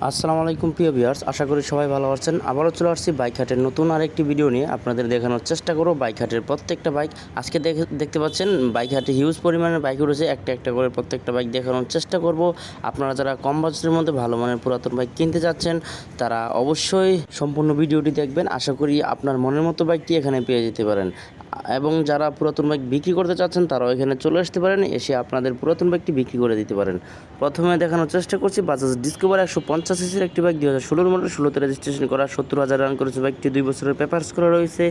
আসসালামু আলাইকুম প্রিয় ভিউয়ার্স, আশা করি সবাই ভালো আছেন। আবারও চলে আসছি বাইক হাটের নতুন আরেকটি ভিডিও নিয়ে আপনাদের দেখানোর চেষ্টা করব বাইক হাটের প্রত্যেকটা বাইক। আজকে দেখতে পাচ্ছেন বাইক হাটে হিউজ পরিমাণের বাইক উঠেছে, একটা একটা করে প্রত্যেকটা বাইক দেখানোর চেষ্টা করব। আপনারা যারা কম বাজেটের মধ্যে ভালো মানের পুরাতন বাইক কিনতে যাচ্ছেন তারা অবশ্যই সম্পূর্ণ ভিডিওটি দেখবেন। আশা করি আপনার মনের মতো বাইকটি এখানে পেয়ে যেতে পারেন। এবং যারা পুরাতন বাইক বিক্রি করতে চাচ্ছেন তারাও এখানে চলে আসতে পারেন, এসে আপনাদের পুরাতন বাইকটি বিক্রি করে দিতে পারেন। প্রথমে দেখানোর চেষ্টা করছি বাজাজ ডিসকভার 150 সিসির একটি বাইক, 2016 মডেল, 16তে রেজিস্ট্রেশন করা, 70,000 রান করেছে বাইকটি, 2 বছরের পেপারস করা রয়েছে।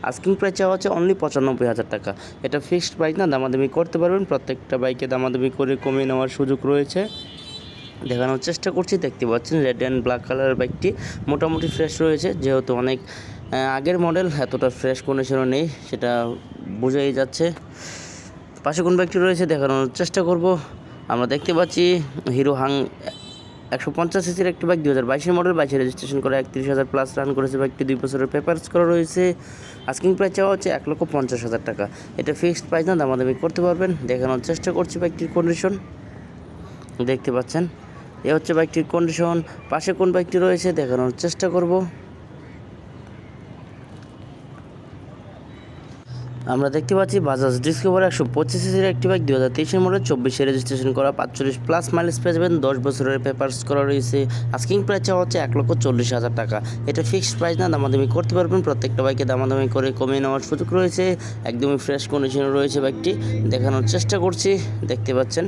আস্কিং প্রাইস চাওয়া হচ্ছে অনলি 95,000 টাকা। এটা ফিক্সড প্রাইস না, দামাদামি করতে পারবেন। প্রত্যেকটা বাইকে দামাদামি করে কমিয়ে নেওয়ার সুযোগ রয়েছে। দেখানোর চেষ্টা করছি, দেখতে পাচ্ছেন রেড অ্যান্ড ব্ল্যাক কালারের বাইকটি মোটামুটি ফ্রেশ রয়েছে। যেহেতু অনেক আগের মডেল, এতটা ফ্রেশ কন্ডিশনও নেই সেটা বোঝাই যাচ্ছে। পাশে কোন বাইকটি রয়েছে দেখানোর চেষ্টা করব। আমরা দেখতে পাচ্ছি হিরো হাং 150 সিসির একটি বাইক, 2022 মডেল, 22 রেজিস্ট্রেশন করা, 31,000 প্লাস রান করেছে বাইকটি, 2 বছরের পেপারস করা রয়েছে। আস্কিং প্রাইস চাওয়া হচ্ছে 1,50,000 টাকা। এটা ফিক্সড প্রাইস না, দামাদামি করতে পারবেন। দেখানোর চেষ্টা করছি বাইকটির কন্ডিশন, দেখতে পাচ্ছেন এ হচ্ছে বাইকটির কন্ডিশন। পাশে কোন বাইকটি রয়েছে দেখানোর চেষ্টা করব। আমরা দেখতে পাচ্ছি বাজাজ ডিসকভার 125 সিসির একটি বাইক, 2023 মডেল, 24 রেজিস্ট্রেশন করা, 45 প্লাস মাইলেজ পেয়ে যাবেন, 10 বছরের পেপারস করা রয়েছে। আস্কিং প্রাইস চাওয়া হচ্ছে 1,40,000 টাকা। এটা ফিক্সড প্রাইস না, দামাদামি করতে পারবেন। প্রত্যেকটা বাইকে দামাদামি করে কমিয়ে নেওয়ার সুযোগ রয়েছে। একদমই ফ্রেশ কন্ডিশনে রয়েছে বাইকটি, দেখানোর চেষ্টা করছি, দেখতে পাচ্ছেন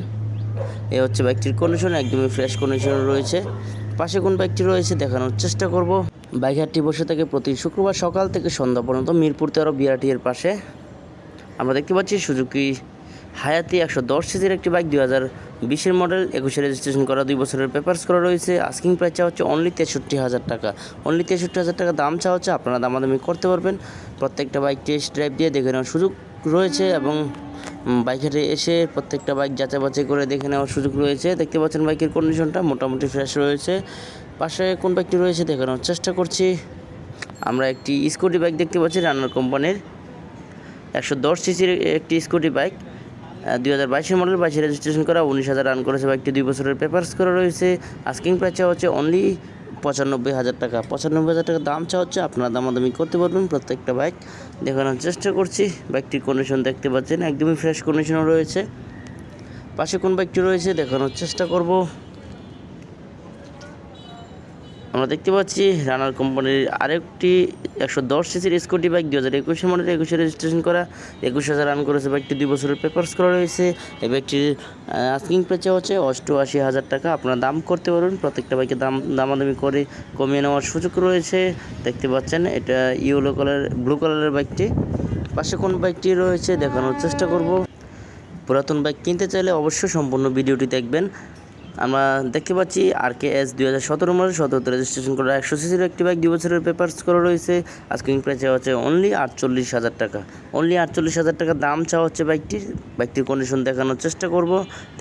এ হচ্ছে বাইকটির কন্ডিশন, একদমই ফ্রেশ কন্ডিশনে রয়েছে। পাশে কোন বাইকটি রয়েছে দেখানোর চেষ্টা করব। বাইক হাটটি বসে থাকে প্রতি শুক্রবার সকাল থেকে সন্ধ্যা পর্যন্ত, মিরপুর 13 বিআরটি এর পাশে। আমরা দেখতে পাচ্ছি সুজুকি হায়াতি 110 সিসির একটি বাইক, 2020 মডেল, 21 রেজিস্ট্রেশন করা, 2 বছরের পেপারস করা রয়েছে। আস্কিং প্রাইস চাওয়া হচ্ছে অনলি 63,000 টাকা। অনলি 63,000 টাকা দাম চাওয়া হচ্ছে, আপনারা দামাদামি করতে পারবেন। প্রত্যেকটা বাইক টেস্ট ড্রাইভ দিয়ে দেখে নেওয়ার সুযোগ রয়েছে এবং বাইকে এসে প্রত্যেকটা বাইক যাচাই বাছাই করে দেখে নেওয়ার সুযোগ রয়েছে। দেখতে পাচ্ছেন বাইকের কন্ডিশনটা মোটামুটি ফ্রেশ রয়েছে। পাশে কোন বাইকটি রয়েছে দেখানোর চেষ্টা করছি। আমরা একটি স্কুটি বাইক দেখতে পাচ্ছি রানার কোম্পানির, 110 সিসির একটি স্কুটি বাইক, 2022 মডেল, 22 রেজিস্ট্রেশন করা, 19,000 রান করেছে বাইকটি, 2 বছরের পেপারস করা রয়েছে। আস্কিং প্রাইস চাওয়া হচ্ছে অনলি 95,000 টাকা। 95,000 টাকা দাম চাওয়া হচ্ছে, আপনারা দামাদামি করতে পারবেন। প্রত্যেকটা বাইক দেখানোর চেষ্টা করছি। বাইকটির কন্ডিশন দেখতে পাচ্ছেন একদমই ফ্রেশ কন্ডিশনও রয়েছে। পাশে কোন বাইকটি রয়েছে দেখানোর চেষ্টা করব। আমরা দেখতে পাচ্ছি রানার কোম্পানির আরেকটি 110 সিসির স্কুটি বাইক, 2021 মডেল, 21 রেজিস্ট্রেশন করা, 21,000 রান করেছে বাইকটি, 2 বছরের পেপারস করা রয়েছে। এই বাইকটির আস্কিং প্রাইস হচ্ছে 88,000 টাকা। আপনারা দাম করতে পারবেন। প্রত্যেকটা বাইকে দামাদামি করে কমিয়ে নেওয়ার সুযোগ রয়েছে। দেখতে পাচ্ছেন এটা ইয়েলো কালার, ব্লু কালারের বাইকটি। পাশে কোন বাইকটি রয়েছে দেখানোর চেষ্টা করব। পুরাতন বাইক কিনতে চাইলে অবশ্যই সম্পূর্ণ ভিডিওটি দেখবেন। আমরা দেখতে পাচ্ছি RKS 2017 মডেল, 17তে রেজিস্ট্রেশন করা, 100 সিসির একটি বাইক, 2 বছরের পেপারস করা রয়েছে। আস্কিং প্রাইস হচ্ছে অনলি 48,000 টাকা। অনলি 48,000 টাকা দাম চাওয়া হচ্ছে বাইকটির কন্ডিশন দেখানোর চেষ্টা করব।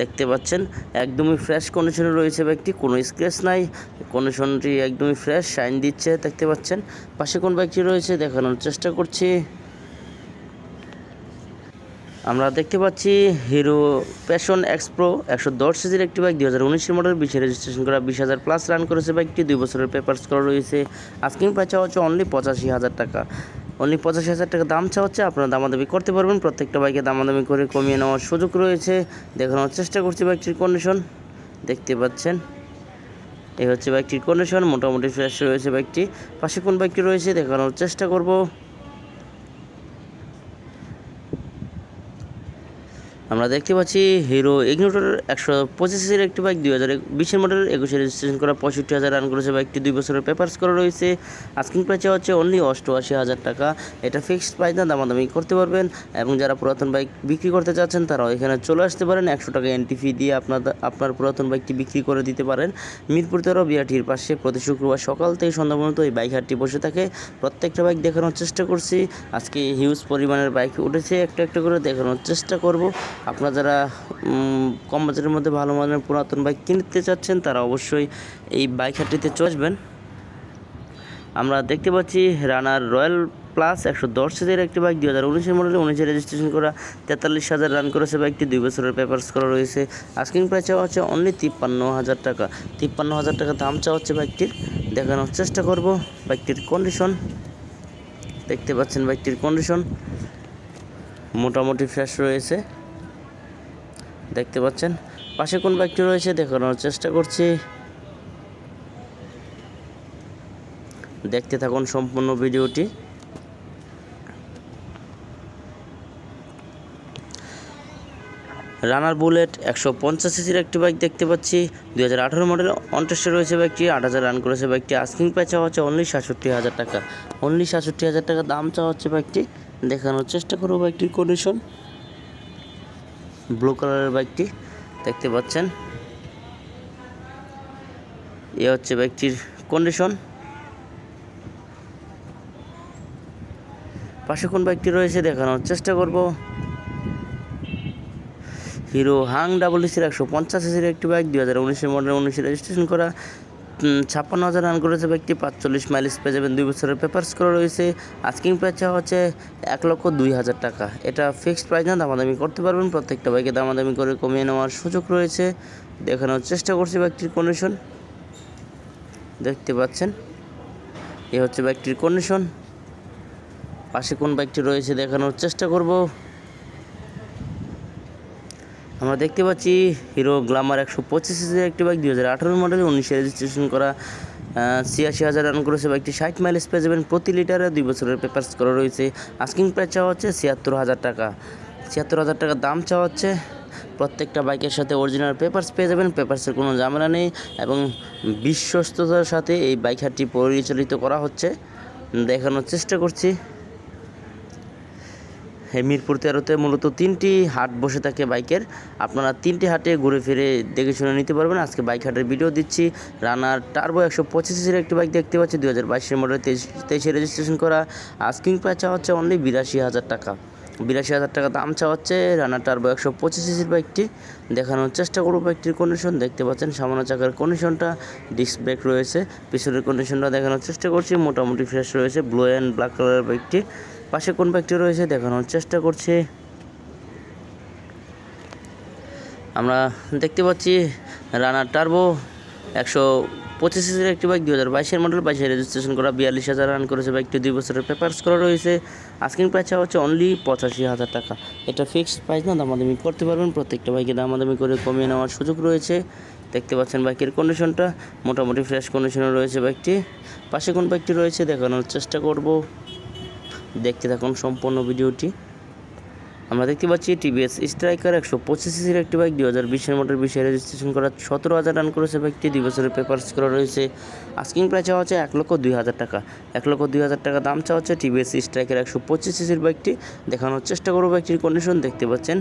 দেখতে পাচ্ছেন একদমই ফ্রেশ কন্ডিশনে রয়েছে বাইকটি, কোনো স্ক্র্যাচ নাই, কন্ডিশনটি একদমই ফ্রেশ, শাইন দিচ্ছে, দেখতে পাচ্ছেন। পাশে কোন বাইকটি রয়েছে দেখানোর চেষ্টা করছি। আমরা দেখতে পাচ্ছি হিরো প্যাশন এক্সপ্রো 110 সিসির একটি বাইক, 2019 মডেল, 20 রেজিস্ট্রেশন করা, 20,000 প্লাস রান করেছে বাইকটি, 2 বছরের পেপারস করা রয়েছে। আস্কিং প্রাইস চাওয়া হচ্ছে অনলি 85,000 টাকা। অনলি 85,000 টাকা দাম চাওয়া হচ্ছে, আপনারা দামাদামি করতে পারবেন। প্রত্যেকটা বাইকে দামাদামি করে কমিয়ে নেওয়ার সুযোগ রয়েছে। দেখানোর চেষ্টা করছি বাইকটির কন্ডিশন, দেখতে পাচ্ছেন এই হচ্ছে বাইকটির কন্ডিশন, মোটামুটি ফ্রেশ রয়েছে বাইকটি। পাশে কোন বাইকটি রয়েছে দেখানোর চেষ্টা করব। আমরা দেখতে পাচ্ছি হিরো ইগনিটর 125 সিসির একটি বাইক, 2020 মডেল, 21 রেজিস্ট্রেশন করা, 65,000 রান করেছে বাইকটি, 2 বছরের পেপারস করা রয়েছে। আস্কিং প্রাইস হচ্ছে অনলি 88,000 টাকা। এটা ফিক্সড প্রাইস না, দামাদামি করতে পারবেন। এবং যারা পুরাতন বাইক বিক্রি করতে চাচ্ছেন তারাও এখানে চলে আসতে পারেন। 100 টাকা এন্ট্রি ফি দিয়ে আপনার পুরাতন বাইকটি বিক্রি করে দিতে পারেন। মিরপুর 13 বিআরটির পাশে প্রতি শুক্রবার সকাল থেকে সন্ধ্যা পর্যন্ত এই বাইক হাটটি বসে থাকে। প্রত্যেকটা বাইক দেখানোর চেষ্টা করছি। আজকে হিউজ পরিমাণের বাইক উঠেছে, একটা একটা করে দেখানোর চেষ্টা করব। আপনারা যারা কম বাজেটের মধ্যে ভালো মানের পুরাতন বাইক কিনতে চাচ্ছেন তারা অবশ্যই এই বাইক হাটটিতে চলে আসবেন। আমরা দেখতে পাচ্ছি রানার রয়্যাল প্লাস 110 সিসির একটি বাইক 2019 মডেলে 19 রেজিস্ট্রেশন করা 43,000 রান করেছে বাইকটি, 2 বছরের পেপারস করা রয়েছে। আস্কিং প্রাইস চাওয়া হচ্ছে অনলি 53,000 টাকা। 53,000 টাকা দাম চাওয়া হচ্ছে বাইকটির। দেখানোর চেষ্টা করব বাইকটির কন্ডিশন। দেখতে পাচ্ছেন বাইকটির কন্ডিশন মোটামুটি ফ্রেশ রয়েছে, দেখতে পাচ্ছেন। পাশে কোন বাইকটি রয়েছে দেখানোর চেষ্টা করছি, দেখতে থাকুন সম্পূর্ণ ভিডিওটি। রানার বুলেট 150 সিসির একটি বাইক দেখতে পাচ্ছি, 2018 মডেল অন টেস্টে রয়েছে বাইকটি, 8,000 রান করেছে বাইকটি। আস্কিং প্রাইস চাওয়া হচ্ছে অনলি 67,000 টাকা। অনলি 67,000 টাকা দাম চাওয়া হচ্ছে বাইকটি। দেখানোর চেষ্টা করব বাইকটির কন্ডিশন। ব্লু কালারের বাইকটি দেখতে পাচ্ছেন, এ হচ্ছে বাইকটির কন্ডিশন। পাশে কোন বাইকটি রয়েছে দেখানোর চেষ্টা করব। হিরো হাং ডাবল-ডিসির 150 সিসির একটি বাইক, 2019 মডেল, 19 রেজিস্ট্রেশন করা, 56,000 রান করেছে বাইকটি, 45 মাইলেজ পেয়ে যাবেন, 2 বছরের পেপারস করা রয়েছে। আস্কিং প্রাইস চাওয়া হচ্ছে 1,02,000 টাকা। এটা ফিক্সড প্রাইস না, দামাদামি করতে পারবেন। প্রত্যেকটা বাইকে দামাদামি করে কমিয়ে নেওয়ার সুযোগ রয়েছে। দেখানোর চেষ্টা করছি বাইকটির কন্ডিশন, দেখতে পাচ্ছেন, এ হচ্ছে বাইকটির কন্ডিশন। পাশে কোন বাইকটি রয়েছে দেখানোর চেষ্টা করব। আমরা দেখতে পাচ্ছি হিরো গ্ল্যামার 125 সিসির একটি বাইক, 2018 মডেল, 19 রেজিস্ট্রেশন করা, 86,000 রান করেছে বাইকটি, 60 মাইলেজ পেয়ে যাবেন প্রতি লিটারে, 2 বছরের পেপারস করা রয়েছে। আস্কিং প্রাইস চাওয়া হচ্ছে 76,000 টাকা। 76,000 টাকা দাম চাওয়া হচ্ছে। প্রত্যেকটা বাইকের সাথে অরিজিনাল পেপারস পেয়ে যাবেন, পেপারসের কোনো ঝামেলা নেই এবং বিশ্বস্ততার সাথে এই বাইক হাটটি পরিচালিত করা হচ্ছে। দেখানোর চেষ্টা করছি। মিরপুর 13-তে মূলত 3টি হাট বসে থাকে বাইকের। আপনারা 3টি হাটে ঘুরে ফিরে দেখে শুনে নিতে পারবেন। আজকে বাইক হাটের ভিডিও দিচ্ছি। রানার টার্বো 125 সিসির একটি বাইক দেখতে পাচ্ছি, 2022 মডেল, 23 রেজিস্ট্রেশন করা। আস্কিং প্রাইস চাওয়া হচ্ছে অনলি 82,000 টাকা। 82,000 টাকা দাম চাওয়া হচ্ছে রানার টার্বো 125 সিসির বাইকটি। দেখানোর চেষ্টা করব বাইকটির কন্ডিশন। দেখতে পাচ্ছেন সামনের চাকার কন্ডিশনটা, ডিস্ক ব্রেক রয়েছে। পিছনের কন্ডিশনটা দেখানোর চেষ্টা করছি, মোটামুটি ফ্রেশ রয়েছে। ব্লু অ্যান্ড ব্ল্যাক কালারের বাইকটি। পাশে কোন বাইকটি রয়েছে দেখানোর চেষ্টা করছি। আমরা দেখতে পাচ্ছি রানার টার্বো 125 সিসির একটি বাইক, 2022 মডেল, 22 রেজিস্ট্রেশন করা, 42,000 রান করেছে বাইকটি, 2 বছরের পেপারস করা রয়েছে। আস্কিং প্রাইস হচ্ছে অনলি 85,000 টাকা। এটা ফিক্সড প্রাইস না, দামাদামি করতে পারবেন। প্রত্যেকটা বাইকে দামাদামি করে কমিয়ে নেওয়ার সুযোগ রয়েছে। দেখতে পাচ্ছেন বাইকের কন্ডিশনটা মোটামুটি ফ্রেশ কন্ডিশনে রয়েছে বাইকটি। পাশে কোন বাইকটি রয়েছে দেখানোর চেষ্টা করব, দেখতে থাকুন সম্পূর্ণ ভিডিওটি। আমরা দেখতে পাচ্ছি টিভিএস স্ট্রাইকার 125 সিসির একটি বাইক, 2020 মডেল, 20 রেজিস্ট্রেশন করা, 17,000 রান করেছে বাইকটি, 2 বছরের পেপারস করা রয়েছে। আস্কিং প্রাইস চাওয়া হচ্ছে 1,02,000 টাকা। 1,02,000 টাকা দাম চাওয়া হচ্ছে টিভিএস স্ট্রাইকার 125 সিসির বাইকটি। দেখানোর চেষ্টা করব বাইকটির কন্ডিশন। দেখতে পাচ্ছেন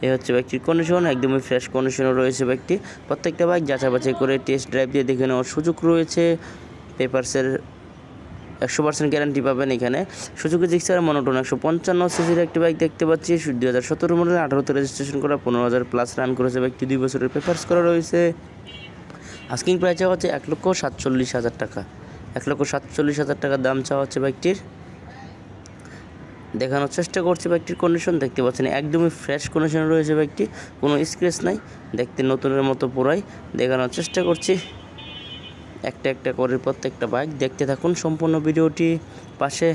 এ হচ্ছে বাইকটির কন্ডিশন, একদমই ফ্রেশ কন্ডিশনে রয়েছে বাইকটি। প্রত্যেকটা বাইক যাচাই বাছাই করে টেস্ট ড্রাইভ দিয়ে দেখে নেওয়ার সুযোগ রয়েছে। পেপারসের 100% গ্যারান্টি পাবেন এখানে। সুজুকি জিক্সার মনোটন 155 সিসির একটি বাইক দেখতে পাচ্ছি, 2017 মডেল, 18তে রেজিস্ট্রেশন করা, 15,000 প্লাস রান করেছে বাইকটি, 2 বছরের পেপারস করা রয়েছে। আস্কিং প্রাইস চাওয়া হচ্ছে 1,47,000 টাকা। 1,47,000 টাকা দাম চাওয়া হচ্ছে বাইকটির। দেখানোর চেষ্টা করছি বাইকটির কন্ডিশন। দেখতে পাচ্ছেন একদমই ফ্রেশ কন্ডিশনে রয়েছে বাইকটি, কোনো স্ক্র্যাচ নাই, দেখতে নতুনের মতো পুরাই। দেখানোর চেষ্টা করছি একটা একটা করে প্রত্যেকটা বাইক, দেখতে থাকুন সম্পূর্ণ ভিডিওটি। পাশে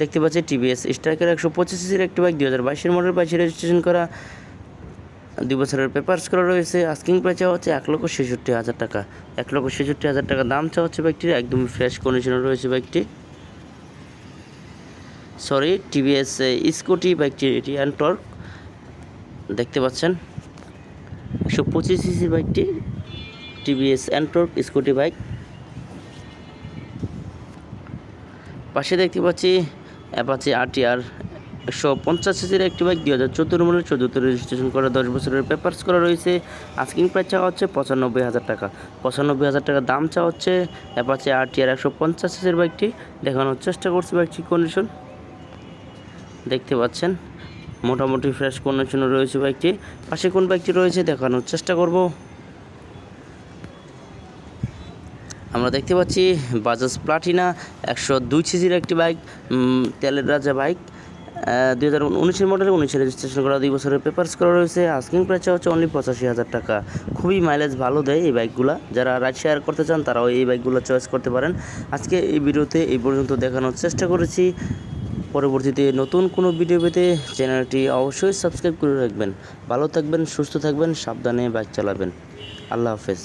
দেখতে পাচ্ছি টিভিএস স্ট্রাইকার 125 সিসির একটি বাইক, 2022 মডেল, 22 রেজিস্ট্রেশন করা, 2 বছরের পেপারস করা রয়েছে। আস্কিং প্রাইস চাওয়া হচ্ছে 1,66,000 টাকা। 1,66,000 টাকা দাম চাওয়া হচ্ছে বাইকটির। একদমই ফ্রেশ কন্ডিশনে রয়েছে বাইকটি। সরি, টিভিএস স্কুটি বাইকটি, এটি অ্যান্টর্ক দেখতে পাচ্ছেন, 125 সিসির বাইকটি, টিভিএস অ্যান্টর্ক স্কুটি বাইক। পাশে দেখতে পাচ্ছি অ্যাপাচি RTR 150 সিসির একটি বাইক, 2014 মডেল, 14তে রেজিস্ট্রেশন করা, 10 বছরের পেপারস করা রয়েছে। আস্কিং প্রাইস চাওয়া হচ্ছে 95,000 টাকা। 95,000 টাকা দাম চাওয়া হচ্ছে অ্যাপাচি RTR 150 সিসির বাইকটি। দেখানোর চেষ্টা করছি বাইকটির কন্ডিশন। দেখতে পাচ্ছেন মোটামুটি ফ্রেশ কন্ডিশনে রয়েছে বাইকটি। পাশে কোন বাইকটি রয়েছে দেখানোর চেষ্টা করব। আমরা দেখতে পাচ্ছি বাজাজ প্লাটিনা 102 সিসির একটি বাইক, তেলের রাজা বাইক, 2019 মডেল, 19 রেজিস্ট্রেশন করা, 2 বছরের পেপারস করা রয়েছে। আস্কিং প্রাইস হচ্ছে অনলি 85,000 টাকা। খুবই মাইলেজ ভালো দেয় এই বাইকগুলো। যারা রাইড শেয়ার করতে চান তারাও এই বাইকগুলো চয়েস করতে পারেন। আজকে এই ভিডিওতে এই পর্যন্ত দেখানোর চেষ্টা করেছি। পরবর্তীতে নতুন কোনো ভিডিও পেতে চ্যানেলটি অবশ্যই সাবস্ক্রাইব করে রাখবেন। ভালো থাকবেন, সুস্থ থাকবেন, সাবধানে বাইক চালাবেন। আল্লাহ হাফেজ।